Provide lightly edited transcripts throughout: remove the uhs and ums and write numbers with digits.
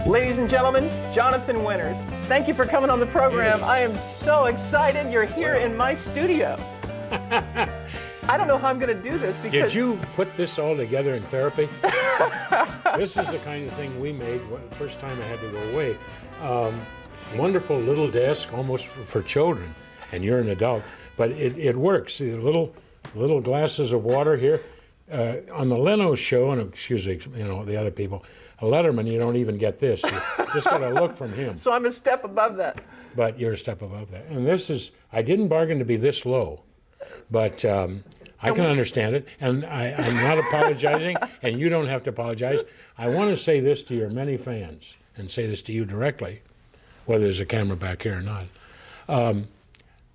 Ladies and gentlemen, Jonathan Winters. Thank you for coming on the program. I am so excited you're here in my studio. I don't know how I'm going to do this because... Did you put this all together in therapy? This is the kind of thing we made the first time I had to go away. Wonderful little desk, almost for children, and you're an adult, but it works. See, little glasses of water here. On the Leno show, and excuse me, the other people, a Letterman, you don't even get this. You just got to look from him. So I'm a step above that. But you're a step above that. And this is, I didn't bargain to be this low, but I can understand it. And I'm not apologizing, and you don't have to apologize. I want to say this to your many fans, and say this to you directly, whether there's a camera back here or not.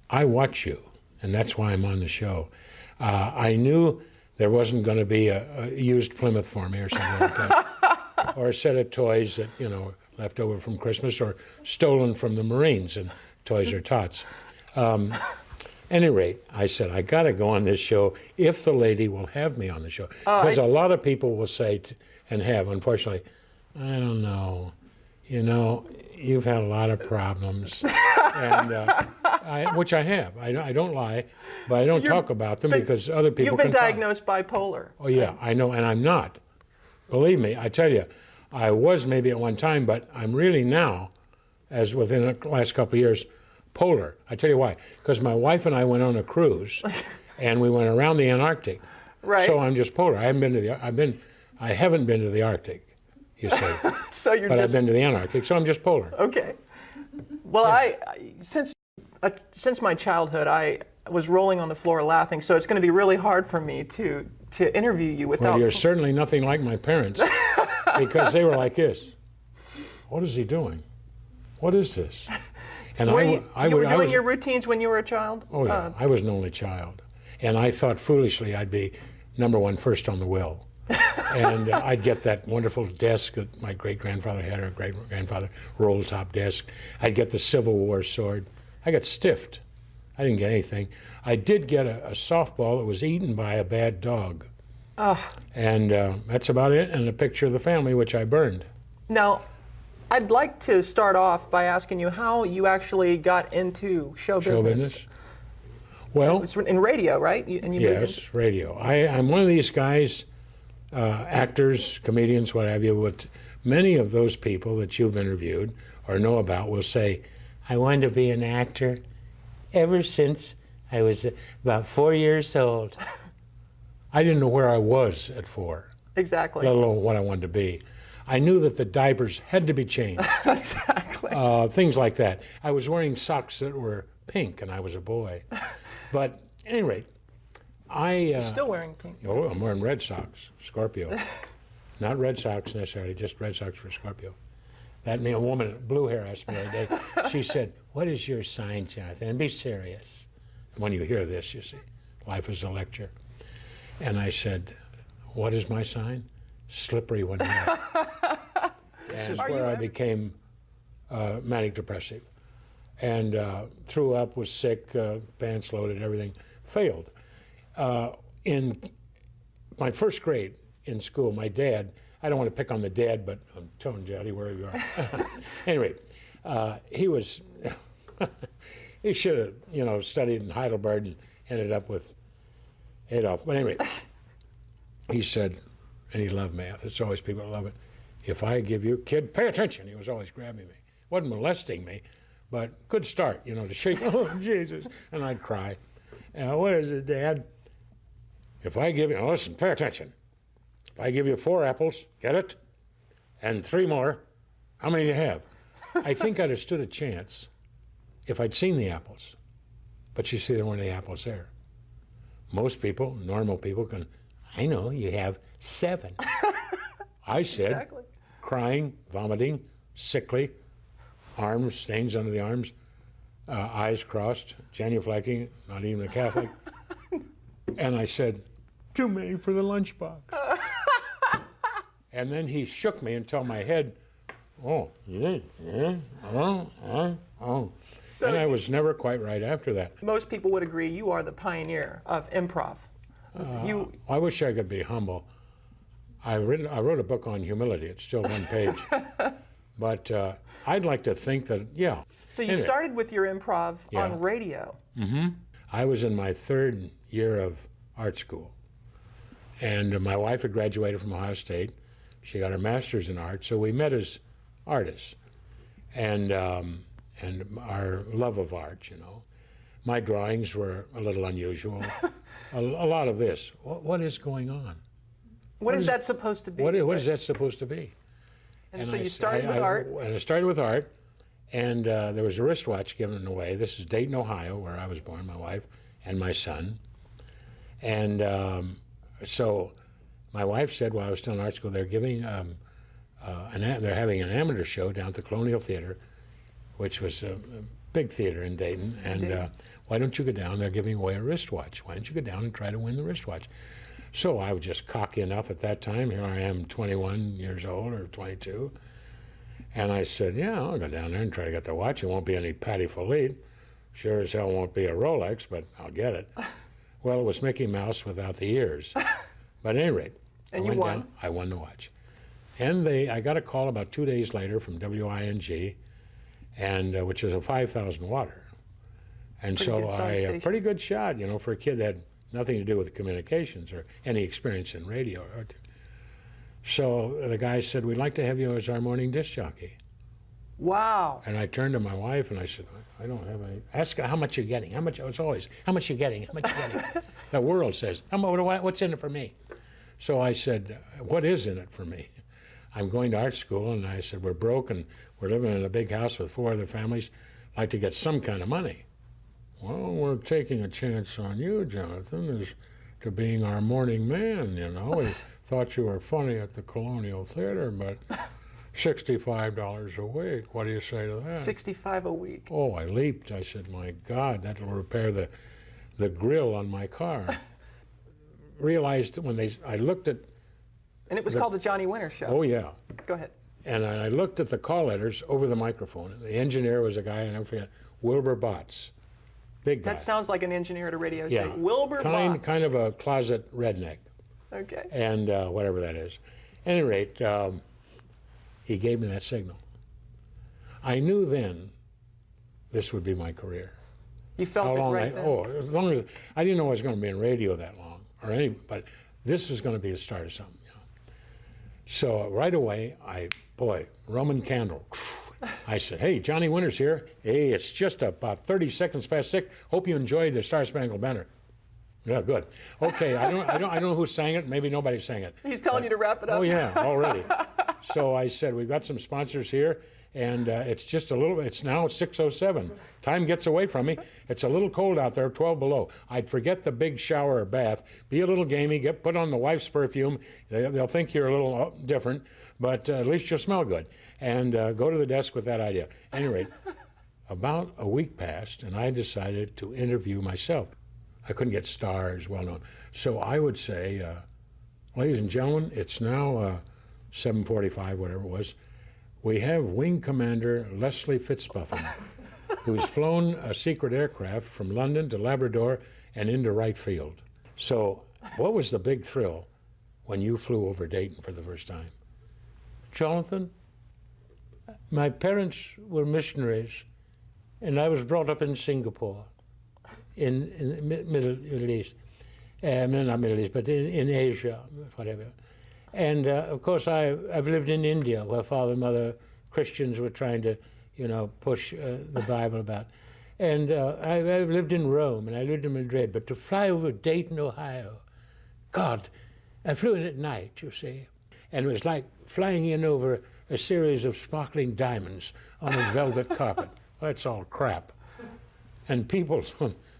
I watch you, and that's why I'm on the show. I knew there wasn't going to be a used Plymouth for me or something like that, or a set of toys that, left over from Christmas or stolen from the Marines and Toys or Tots. Any rate, I said, I got to go on this show if the lady will have me on the show. Because a lot of people will say, and have, unfortunately, I don't know, you've had a lot of problems, and which I have. I don't lie, but I don't talk about them because other people You've been diagnosed bipolar. Oh yeah, I know, and I'm not. Believe me, I tell you, I was maybe at one time, but I'm really now, as within the last couple of years, polar. I tell you why, because my wife and I went on a cruise, and we went around the Antarctic. Right. So I'm just polar. I haven't been to the Arctic. You say. So you're but I've been to the Antarctic, so I'm just polar. Okay. Well, yeah. Since my childhood, I was rolling on the floor laughing, so it's going to be really hard for me to interview you without... Well, you're certainly nothing like my parents, because they were like this. What is he doing? What is this? And you were doing your routines when you were a child? Oh, yeah. I was an only child. And I thought foolishly I'd be number one first on the will. And I'd get that wonderful desk that my great-grandfather had, or great-grandfather, roll-top desk. I'd get the Civil War sword. I got stiffed. I didn't get anything. I did get a softball that was eaten by a bad dog. And that's about it, and a picture of the family, which I burned. Now, I'd like to start off by asking you how you actually got into show business. Well, it's in radio, right? Yes, radio. I'm one of these guys, actors, comedians, what have you, with many of those people that you've interviewed or know about will say, I wanted to be an actor ever since I was about 4 years old. I didn't know where I was at 4. Exactly. Let alone what I wanted to be. I knew that the diapers had to be changed. Exactly. Things like that. I was wearing socks that were pink, and I was a boy. But at any rate, You're still wearing pink. Oh, I'm wearing red socks, Scorpio. Not red socks necessarily, just red socks for Scorpio. That a woman with blue hair asked me the other day, she said, what is your sign, Jonathan? And be serious. When you hear this, you see, life is a lecture. And I said, what is my sign? Slippery when wet. And that's where I became manic depressive. And threw up, was sick, pants loaded, everything, failed. In my first grade in school, my dad, I don't want to pick on the dad, but I'm telling Daddy where you are. Anyway, he was, he should have, studied in Heidelberg and ended up with Adolf. But anyway, he said, and he loved math. It's always people that love it. If I give you, kid, pay attention. He was always grabbing me. Wasn't molesting me, but good start, to shake, oh, Jesus. And I'd cry. What is it, Dad? If I give you, listen, pay attention. If I give you 4 apples, get it? And 3 more, how many do you have? I think I'd have stood a chance if I'd seen the apples. But you see, there weren't any apples there. Most people, normal people, can, I know, you have 7. I said, exactly. Crying, vomiting, sickly, arms, stains under the arms, eyes crossed, genuflecting, not even a Catholic. And I said, too many for the lunchbox. And then he shook me until my head, oh. So and I was never quite right after that. Most people would agree you are the pioneer of improv. I wish I could be humble. I wrote a book on humility. It's still one page. But I'd like to think that, yeah. So you started with your improv Yeah. on radio. Mm-hmm. I was in my 3rd year of art school. And my wife had graduated from Ohio State. She got her master's in art, so we met as artists. And our love of art, you know. My drawings were a little unusual. a lot of this. What is going on? What is that supposed to be? What is that supposed to be? And so you started with art? And I started with art, and there was a wristwatch given away. This is Dayton, Ohio, where I was born, my wife and my son. And so my wife said, while I was still in art school, they're giving, they're having an amateur show down at the Colonial Theater, which was a big theater in Dayton. And why don't you go down? They're giving away a wristwatch. Why don't you go down and try to win the wristwatch? So I was just cocky enough at that time. Here I am, 21 years old or 22. And I said, yeah, I'll go down there and try to get the watch. It won't be any Patty Philippe. Sure as hell won't be a Rolex, but I'll get it. Well, it was Mickey Mouse without the ears. But at any rate, and you won? Down, I won the watch. And I got a call about 2 days later from WING, and which is a 5,000 watter. And so a pretty good shot, you know, for a kid that had nothing to do with communications or any experience in radio. So the guy said, we'd like to have you as our morning disc jockey. Wow. And I turned to my wife and I said, I don't have any. Ask her how much you're getting. How much? It's always, how much you're getting? How much you're getting? The world says, what's in it for me? So I said, what is in it for me? I'm going to art school, and I said, we're broke and we're living in a big house with 4 other families. I'd like to get some kind of money. Well, we're taking a chance on you, Jonathan, as to being our morning man, you know. We thought you were funny at the Colonial Theater, but $65 a week. What do you say to that? $65 a week. Oh, I leaped. I said, my God, that'll repair the grill on my car. Realized when I looked at... And it was called the Johnny Winter Show. Oh, yeah. Go ahead. And I looked at the call letters over the microphone. The engineer was a guy, I never forget, Wilbur Botts. Big guy. That sounds like an engineer at a radio Yeah. station. Wilbur Botts. Kind of a closet redneck. Okay. And whatever that is. At any rate, he gave me that signal. I knew then this would be my career. You felt it right then? Oh, as long as I didn't know I was going to be in radio that long, but this was going to be the start of something. You know? So right away, Roman candle. I said, hey, Johnny Winter's here. Hey, it's just about 30 seconds past 6. Hope you enjoyed the Star Spangled Banner. Yeah, good. Okay, I don't know who sang it. Maybe nobody sang it. He's telling you to wrap it up. Oh yeah, already. So I said, we've got some sponsors here, and it's just a little. It's now 6:07. Time gets away from me. It's a little cold out there, 12 below. I'd forget the big shower or bath. Be a little gamey. Put on the wife's perfume. They'll think you're a little different, but at least you'll smell good. And go to the desk with that idea. At any rate, about a week passed, and I decided to interview myself. I couldn't get stars well known. So I would say, ladies and gentlemen, it's now 7:45, whatever it was. We have Wing Commander Leslie Fitzpuffin, who's flown a secret aircraft from London to Labrador and into Wright Field. So what was the big thrill when you flew over Dayton for the first time? Jonathan, my parents were missionaries, and I was brought up in Singapore. In the Middle East, not Middle East, but in Asia, whatever. And of course, I've lived in India, where father and mother Christians were trying to, push the Bible about. And I've lived in Rome, and I lived in Madrid. But to fly over Dayton, Ohio, God, I flew in at night, you see, and it was like flying in over a series of sparkling diamonds on a velvet carpet. Well, that's all crap. And people.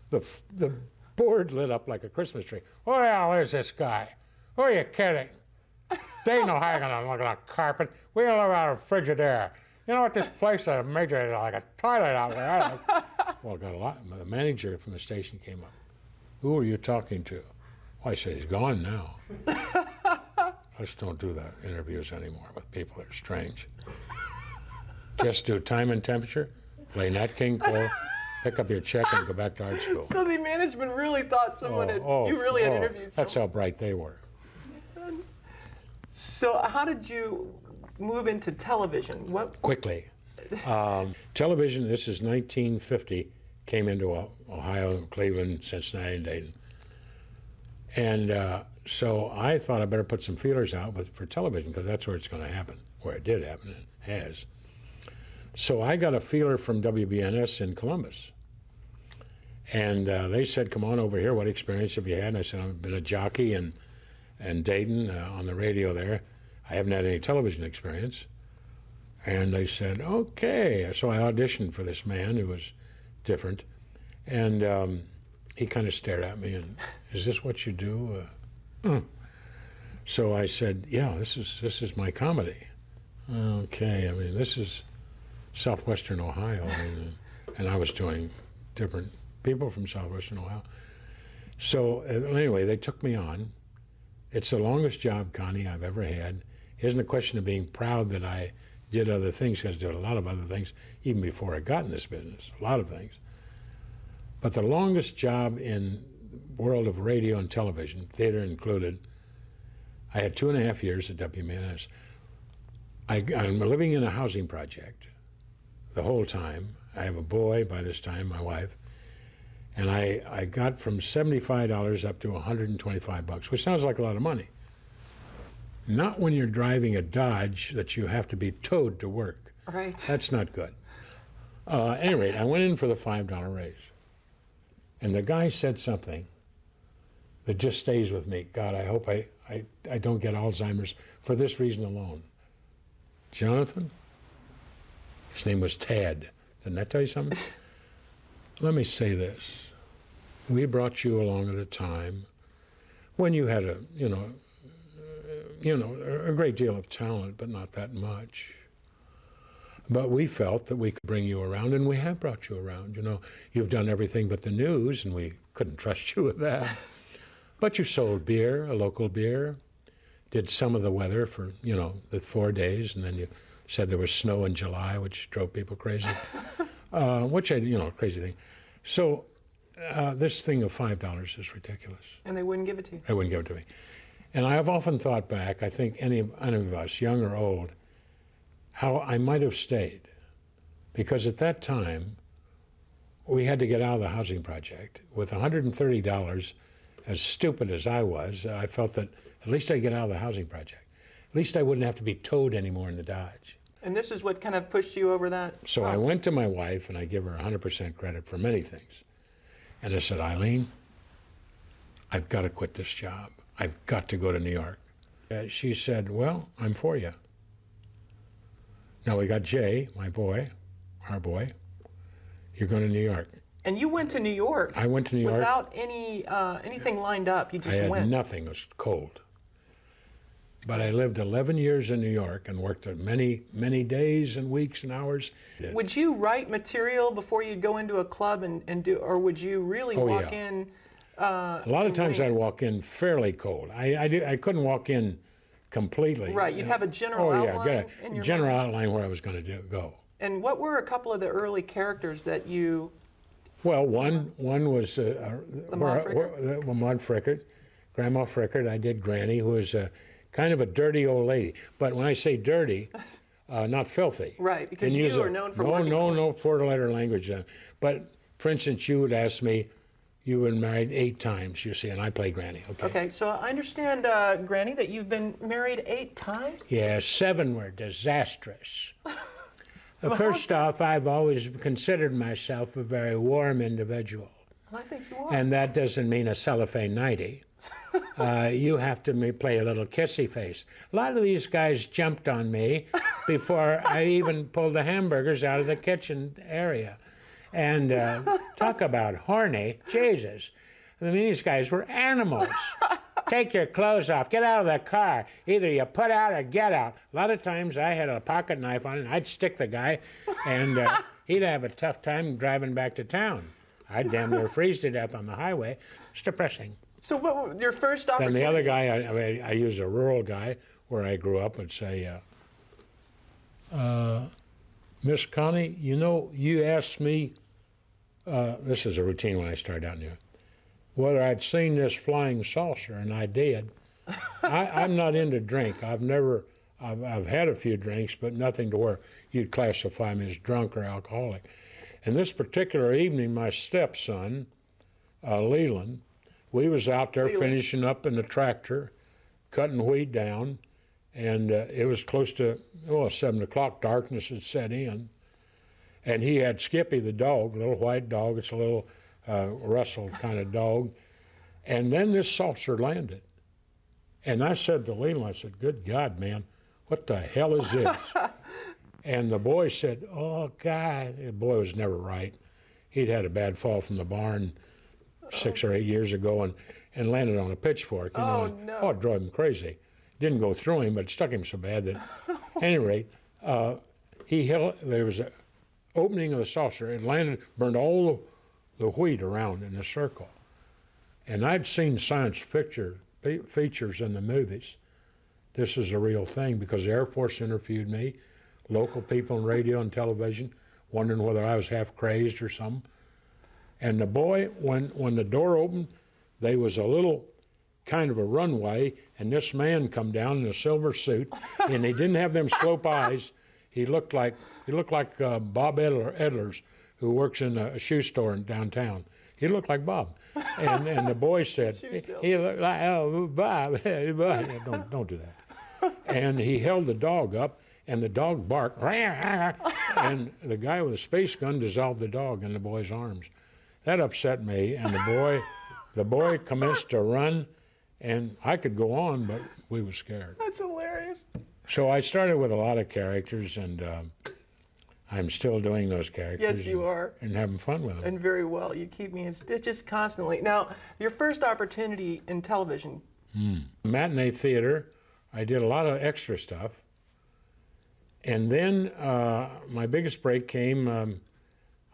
The board lit up like a Christmas tree. Who the hell is this guy? Who are you kidding? Dayton, Ohio, gonna look like a carpet. We live out of Frigidaire. You know what, this place is major like a toilet out there. Well, got a lot. The manager from the station came up. Who are you talking to? Well, I said, he's gone now. I just don't do that interviews anymore with people that are strange. Just do time and temperature, play Nat King Cole, pick up your check and go back to art school. So the management really thought someone you really had interviewed someone. That's how bright they were. So how did you move into television? What? Quickly. Television, this is 1950, came into Ohio, Cleveland, Cincinnati, and Dayton. And so I thought I better put some feelers out for television, because that's where it's going to happen, where it did happen, and has. So I got a feeler from WBNS in Columbus. And they said, come on over here, what experience have you had? And I said, I've been a jockey in Dayton on the radio there. I haven't had any television experience. And they said, okay. So I auditioned for this man who was different. And he kind of stared at me and, is this what you do? So I said, yeah, this is my comedy. Okay, I mean, this is Southwestern Ohio. I mean, and I was doing different people from Southwestern Ohio. So anyway, they took me on. It's the longest job, Connie, I've ever had. It isn't a question of being proud that I did other things, because I did a lot of other things even before I got in this business, a lot of things. But the longest job in the world of radio and television, theater included, I had 2.5 years at WBNS. I'm living in a housing project the whole time. I have a boy by this time, my wife, and I got from $75 up to $125, which sounds like a lot of money. Not when you're driving a Dodge that you have to be towed to work. Right. That's not good. At any rate, I went in for the $5 raise. And the guy said something that just stays with me. God, I hope I don't get Alzheimer's for this reason alone. Jonathan, his name was Tad. Didn't that tell you something? Let me say this. We brought you along at a time when you had a great deal of talent, but not that much. But we felt that we could bring you around, and we have brought you around. You know, you've done everything but the news, and we couldn't trust you with that. But you sold beer, a local beer, did some of the weather for, the 4 days, and then you said there was snow in July, which drove people crazy, crazy thing. So this thing of $5 is ridiculous. And they wouldn't give it to you? They wouldn't give it to me. And I have often thought back, I think any of us, young or old, how I might have stayed. Because at that time, we had to get out of the housing project. With $130, as stupid as I was, I felt that at least I'd get out of the housing project. At least I wouldn't have to be towed anymore in the Dodge. And this is what kind of pushed you over that? So I went to my wife, and I give her 100% credit for many things. And I said, Eileen, I've got to quit this job. I've got to go to New York. She said, well, I'm for you. Now we got Jay, my boy, our boy. You're going to New York. And you went to New York. I went to New York. Without anything lined up, you just went. I had nothing, it was cold. But I lived 11 years in New York and worked at many, many days and weeks and hours. Would you write material before you'd go into a club and do, or would you really walk in? A lot of times I'd walk in fairly cold. I couldn't walk in completely. Right, you'd have a general outline in your general mind. outline where I was going to go. And what were a couple of the early characters that you? Well, one was Maude Frickert? Maude Frickert, Grandma Frickert. I did Granny, who was kind of a dirty old lady. But when I say dirty, not filthy. Right, because you are known for working no four-letter language. But for instance, you would ask me, you've been married 8 times, you see, and I play Granny. Okay, so I understand, Granny, that you've been married 8 times? Yeah, 7 were disastrous. First off, I've always considered myself a very warm individual. Well, I think you are. And that doesn't mean a cellophane nightie. You have to play a little kissy face. A lot of these guys jumped on me before I even pulled the hamburgers out of the kitchen area. And talk about horny, Jesus. I mean, these guys were animals. Take your clothes off, get out of the car. Either you put out or get out. A lot of times I had a pocket knife on it, and I'd stick the guy, and he'd have a tough time driving back to town. I'd damn near freeze to death on the highway. It's depressing. So what were your first opportunity? Then the other guy, I used a rural guy where I grew up, would say, Miss Connie, you asked me, this is a routine when I started out in New York, whether I'd seen this flying saucer, and I did. I'm not into drink. I've never I've had a few drinks, but nothing to where you'd classify me as drunk or alcoholic. And this particular evening, my stepson, Leland, we was out there finishing up in the tractor, cutting wheat down, and it was close to 7 o'clock. Darkness had set in, and he had Skippy the dog, a little white dog. It's a little Russell kind of dog. And then this saucer landed, and I said to Leland, I said, "Good God, man, what the hell is this?" And the boy said, "Oh, God." The boy was never right. He'd had a bad fall from the barn 6 or 8 years ago and landed on a pitchfork. You know, no. Oh, it drove him crazy. Didn't go through him, but it stuck him so bad that, at any rate, there was an opening of the saucer. It landed, burned all the wheat around in a circle. And I'd seen science features in the movies. This is a real thing because the Air Force interviewed me, local people on radio and television, wondering whether I was half crazed or something. And the boy, when the door opened, there was a little kind of a runway, and this man come down in a silver suit, and he didn't have them slope eyes. He looked like Bob Edlers, who works in a shoe store in downtown. He looked like Bob. And the boy said, he looked like, "Oh, Bob." Don't do that. And he held the dog up, and the dog barked, and the guy with a space gun dissolved the dog in the boy's arms. That upset me, and the boy commenced to run, and I could go on, but we were scared. That's hilarious. So I started with a lot of characters, and I'm still doing those characters. Yes, you are. And having fun with them. And very well. You keep me in stitches constantly. Now, your first opportunity in television. Matinee theater. I did a lot of extra stuff. And then my biggest break came,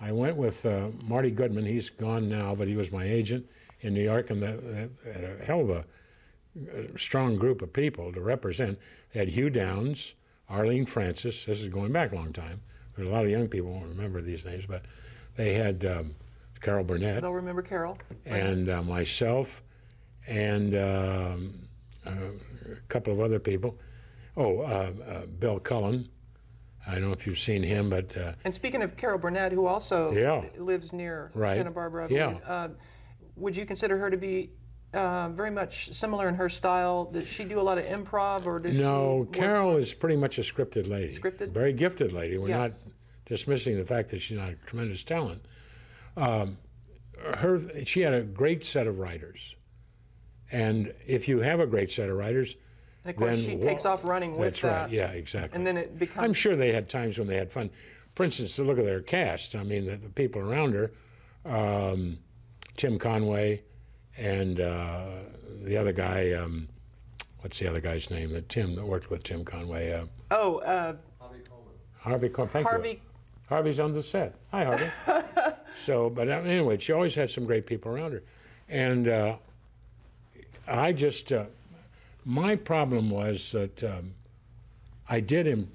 I went with Marty Goodman. He's gone now, but he was my agent in New York, and had a hell of a strong group of people to represent. They had Hugh Downs, Arlene Francis. This is going back a long time. There's a lot of young people who won't remember these names, but they had Carol Burnett. They'll remember Carol. And myself, and a couple of other people. Bill Cullen. I don't know if you've seen him, but... and speaking of Carol Burnett, who also lives near Santa Barbara, I believe, would you consider her to be very much similar in her style? Does she do a lot of improv, or does No, Carol is pretty much a scripted lady. Scripted? Very gifted lady. We're not dismissing the fact that she's not a tremendous talent. She had a great set of writers. And if you have a great set of writers... And of course, she takes off running with that. That's right, yeah, exactly. And then it becomes... I'm sure they had times when they had fun. For instance, to look at their cast, I mean, the people around her, Tim Conway, and the other guy, what's the other guy's name? That worked with Tim Conway. Harvey Coleman. Thank you. Harvey's on the set. Hi, Harvey. So, but anyway, she always had some great people around her. And I just... my problem was that I did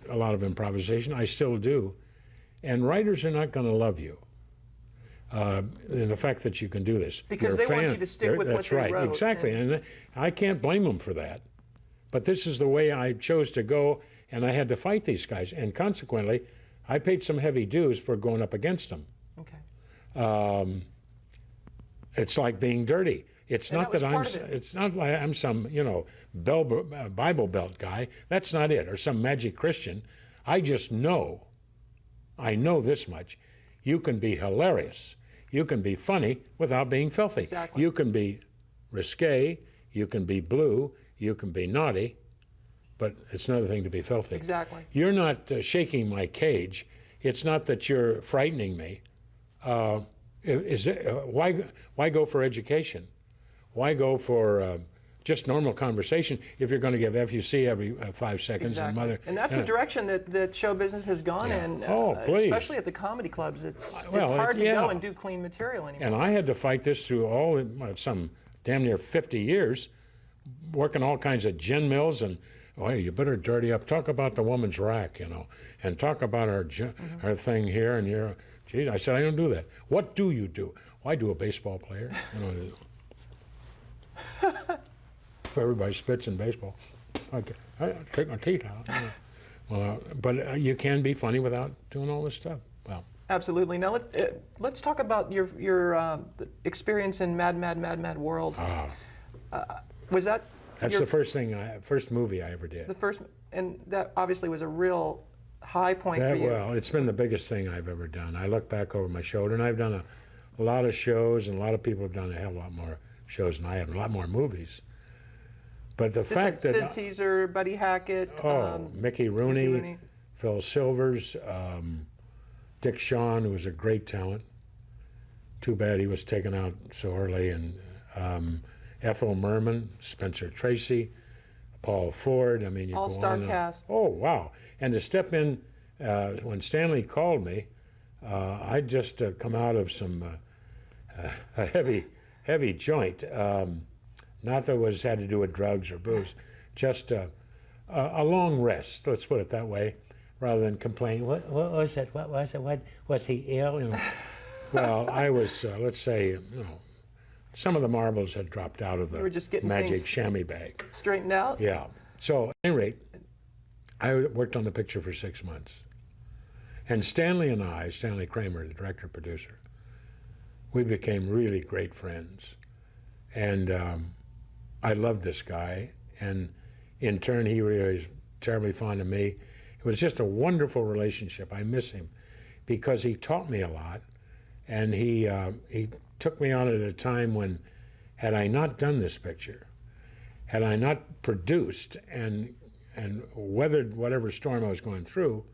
a lot of improvisation. I still do. And writers are not going to love you. In the fact that you can do this. Because they want you to stick with what they wrote. That's right, exactly. And I can't blame them for that. But this is the way I chose to go, and I had to fight these guys. And consequently, I paid some heavy dues for going up against them. Okay. It's like being dirty. It's not like I'm some, Bible Belt guy. That's not it, or some magic Christian. I just know, I know this much. You can be hilarious. You can be funny without being filthy. Exactly. You can be risque. You can be blue. You can be naughty. But it's another thing to be filthy. Exactly. You're not shaking my cage. It's not that you're frightening me. Why go for education? Why go for just normal conversation if you're going to give FUC every 5 seconds? Exactly. And that's the direction that show business has gone in, especially at the comedy clubs. It's hard to go and do clean material anymore. And I had to fight this through some damn near 50 years, working all kinds of gin mills, and you better dirty up. Talk about the woman's rack, and talk about her thing here, and you're, geez, I said, I don't do that. What do you do? Well, I do a baseball player. Everybody spits in baseball. Okay, I take my teeth out. Well, but you can be funny without doing all this stuff. Well, absolutely. Now let's talk about your experience in Mad World. Was that? That's the first movie I ever did. The first, and that obviously was a real high point for you. Well, it's been the biggest thing I've ever done. I look back over my shoulder, and I've done a lot of shows, and a lot of people have done a hell of a lot more shows than I have, and a lot more movies. But the fact that Sid Caesar, Buddy Hackett, Mickey Rooney, Phil Silvers, Dick Shawn, who was a great talent. Too bad he was taken out so early, and Ethel Merman, Spencer Tracy, Paul Ford. I mean, you all-star cast. Oh wow! And to step in when Stanley called me, I'd just come out of some a heavy joint. Not that it had to do with drugs or booze, just a long rest. Let's put it that way, rather than complain. What was it? What was it? What was he ill? You know. Well, I was. Let's say, some of the marbles had dropped out of the magic chamois bag. Straightened out? Yeah. So at any rate, I worked on the picture for 6 months. And Stanley and I, Stanley Kramer, the director-producer, we became really great friends. And I loved this guy. And in turn, he really was terribly fond of me. It was just a wonderful relationship. I miss him because he taught me a lot. And he took me on at a time when, had I not done this picture, had I not produced and weathered whatever storm I was going through,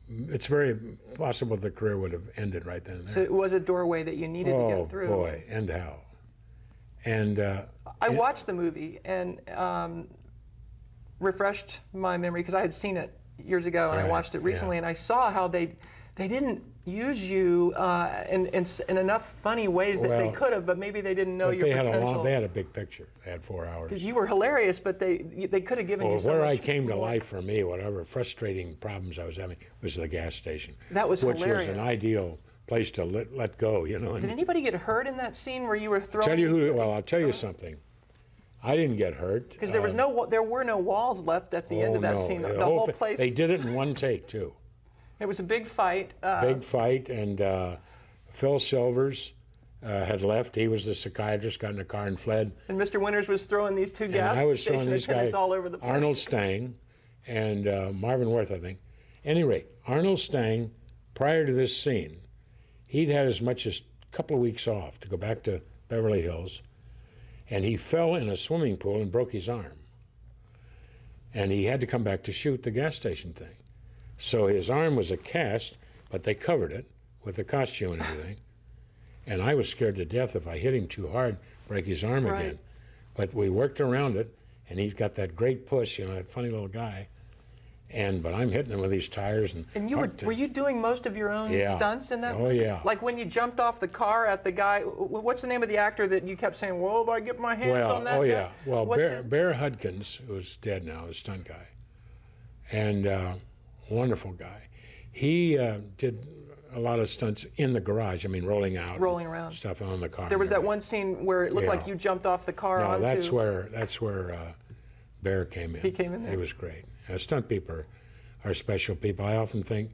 it's very possible the career would have ended right then and there. So it was a doorway that you needed to get through. Oh boy, and how. And I watched the movie and refreshed my memory because I had seen it years ago, and I watched it recently, and I saw how they didn't use you in enough funny ways that they could have, but maybe they didn't know your potential. They had a big picture. They had 4 hours. Because you were hilarious, but they could have given you so much where I came to life for me, whatever frustrating problems I was having, was the gas station. That was hilarious. Which was an ideal place to let go, you know. Did anybody get hurt in that scene where you were throwing? I'll tell you something. I didn't get hurt. Because there were no walls left at the end of that scene. The whole place. They did it in one take too. It was a big fight. Big fight, and Phil Silvers had left. He was the psychiatrist, got in a car and fled. And Mr. Winters was throwing these two gas station attendants all over the place. Arnold Stang and Marvin Worth, I think. Any rate, Arnold Stang, prior to this scene, he'd had as much as a couple of weeks off to go back to Beverly Hills, and he fell in a swimming pool and broke his arm. And he had to come back to shoot the gas station thing. So his arm was a cast, but they covered it with the costume and everything. And I was scared to death if I hit him too hard, break his arm again. But we worked around it, and he's got that great push, that funny little guy. But I'm hitting him with these tires. And you were you doing most of your own stunts in that? Oh, yeah. Like when you jumped off the car at the guy, what's the name of the actor that you kept saying, well, if I get my hands on that guy? Yeah. Well, Bear Hudkins, who's dead now, the stunt guy, and wonderful guy. He did a lot of stunts in the garage. I mean, rolling around stuff on the car. There was that one scene where it looked like you jumped off the car onto. That's where Bear came in. He came in there. He was great. Stunt people are special people. I often think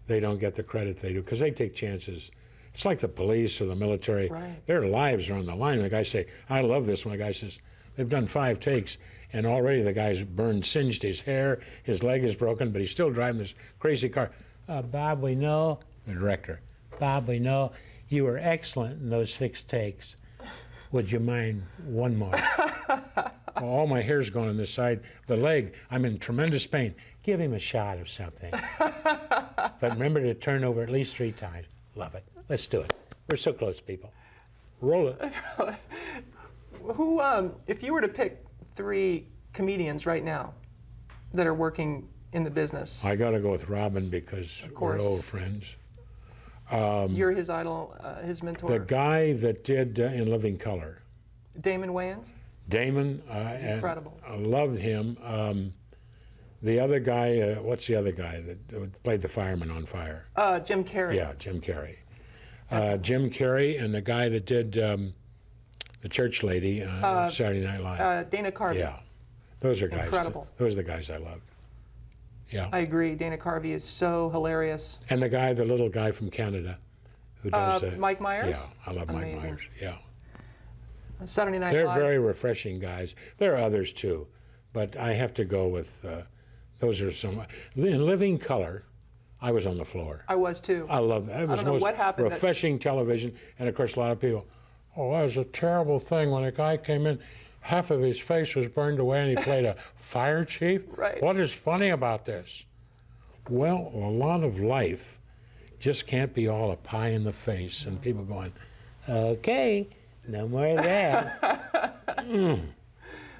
they don't get the credit they do because they take chances. It's like the police or the military. Right. Their lives are on the line. The guy say, "I love this one." The guy says, "They've done 5 takes." And already the guy's singed his hair, his leg is broken, but he's still driving this crazy car. Bob, we know, the director, Bob, we know you were excellent in those 6 takes. Would you mind one more? All my hair's gone on this side. The leg, I'm in tremendous pain. Give him a shot of something. But remember to turn over at least 3 times. Love it. Let's do it. We're so close, people. Roll it. Who, if you were to pick 3 comedians right now that are working in the business. I got to go with Robin because we're old friends. You're his idol, his mentor. The guy that did In Living Color. Damon Wayans? Damon. He's incredible. I loved him. The other guy, what's the other guy that played the fireman on Fire? Jim Carrey. Yeah, Jim Carrey. Jim Carrey, and the guy that did the church lady, Saturday Night Live. Dana Carvey. Yeah, Those are guys. Incredible. Those are the guys I loved. Yeah. I agree. Dana Carvey is so hilarious. And the little guy from Canada, who does Mike Myers. Yeah, I love Amazing. Mike Myers. Yeah. Saturday Night They're Live. very refreshing guys. There are others too, but I have to go with those are some. In Living Color, I was on the floor. I was too. I love that. It was the most refreshing television, and of course a lot of people, oh, that was a terrible thing when a guy came in, half of his face was burned away and he played a fire chief. Right. What is funny about this? Well, a lot of life just can't be all a pie in the face and people going, okay, no more of that.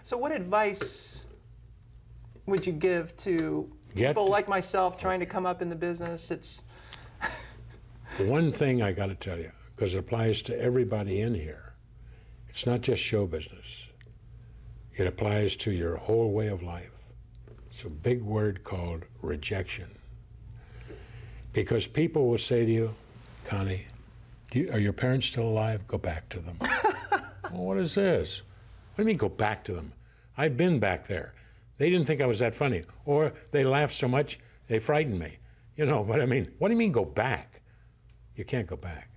So what advice would you give to people like myself trying to come up in the business? It's one thing I got to tell you, because it applies to everybody in here. It's not just show business. It applies to your whole way of life. It's a big word called rejection. Because people will say to you, Connie, are your parents still alive? Go back to them. Well, what is this? What do you mean go back to them? I've been back there. They didn't think I was that funny. Or they laughed so much, they frightened me. You know, but I mean, what do you mean go back? You can't go back.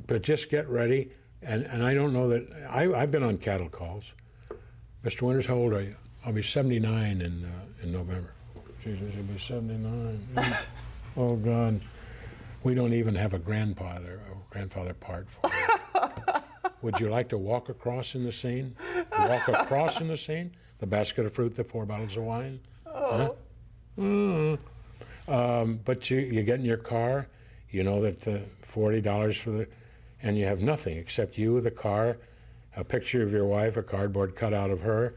But just get ready. And I don't know that, I've been on cattle calls. Mr. Winters, how old are you? I'll be 79 in November. Jesus, you'll be 79. Oh, God. We don't even have a grandfather part for you. Would you like to walk across in the scene? Walk across in the scene? The basket of fruit, the 4 bottles of wine? Oh. Huh? But you get in your car, you know that the $40 for and you have nothing except you, the car, a picture of your wife, a cardboard cutout of her,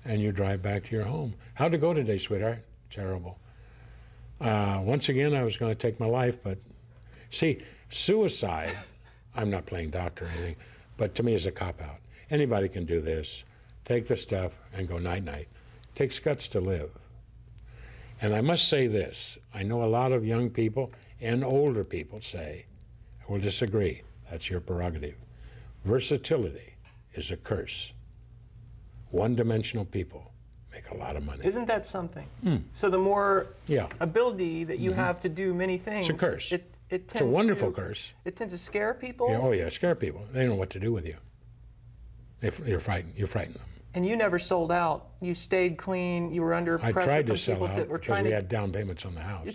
and you drive back to your home. How'd it go today, sweetheart? Terrible. Once again, I was going to take my life, but see, suicide, I'm not playing doctor or anything, but to me is a cop-out. Anybody can do this. Take the stuff and go night-night. Takes guts to live. And I must say this, I know a lot of young people and older people say, will disagree, that's your prerogative. Versatility is a curse. One-dimensional people make a lot of money. Isn't that something? So the more ability that you have to do many things, it's a curse. It's a wonderful curse. It tends to scare people. Yeah, oh yeah, scare people. They don't know what to do with you. You're frightened. You frighten them. And you never sold out. You stayed clean. You were under pressure I tried from to sell people out that were because trying we to had down payments on the house.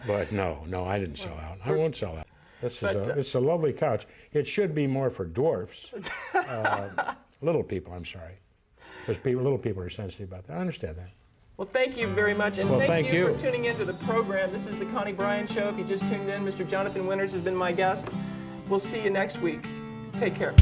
But no, I didn't sell out. I won't sell out. It's a lovely couch. It should be more for dwarfs. Little people, I'm sorry. Because little people are sensitive about that. I understand that. Well, thank you very much, and thank you for tuning into the program. This is the Connie Bryan Show. If you just tuned in, Mr. Jonathan Winters has been my guest. We'll see you next week. Take care.